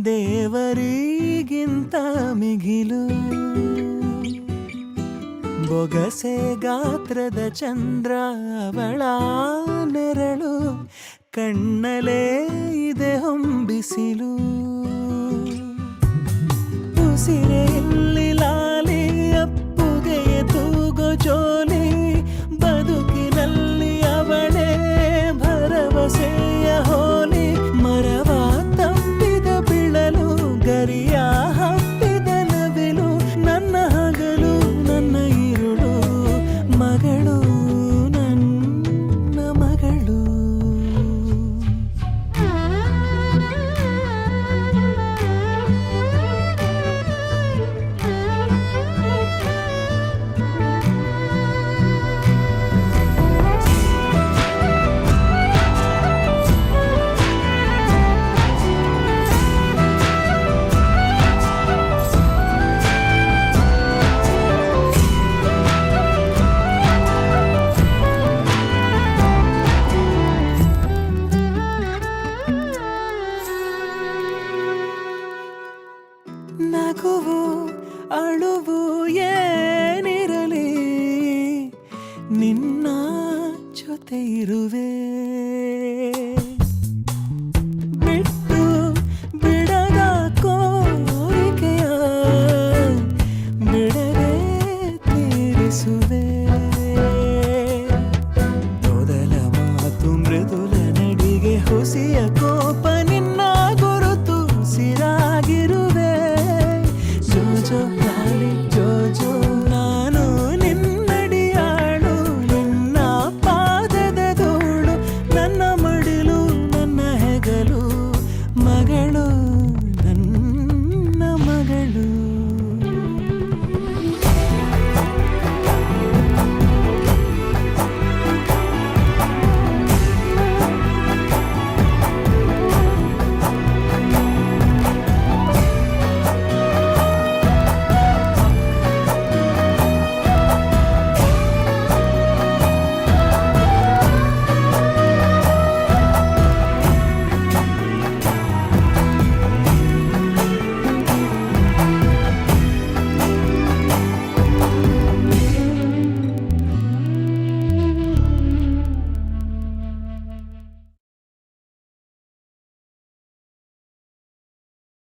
ದೇವರಿಗಿಂತ ಮಿಗಿಲು ಬೊಗಸೆ ಗಾತ್ರದ ಚಂದ್ರ ಅವಳ ನೆರಳು ಕಣ್ಣಲೇ ಇದೆ ಹೊಂಬಿಸಿಲು ಉಸಿರೆಯಲ್ಲಿ ಲಾಲಿ ಅಪ್ಪುಗೆಯ ತೂಗೋ ಜೋಲಿ ಬದುಕಿನಲ್ಲಿ ಅವಳೇ ಭರವಸೆಯ ಹೋಲಿ ಮರವ ತಪ್ಪಿದ ಬಿಳಲು ಗರಿಯ ಹಬ್ಬಿದ ನವಿಲು ನನ್ನ ಹಗಲು ನನ್ನ ഇരുಳು ಮಗಳು ನನ್ನ ಮಗಳು ನಗುವು ಅಳುವು ಏನಿರಲಿ ನಿನ್ನ ಜೊತೆ ಇರುವೆ ಬಿಟ್ಟು ಬಿಡದ ಕೋರಿಕೆಯ ಬಿಡದೆ ತೀರಿಸುವೆ ಮೊದಲ ಮಾತು ಮೃದುಲ ನಡಿಗೆ ಹುಸಿಯ ಕೋಪ ನಿನ್ನ ಗುರುತು ಸಿರಾಗಿರುವೆ ಜೋ ಜೋ ಲಾಲಿ ಜೋ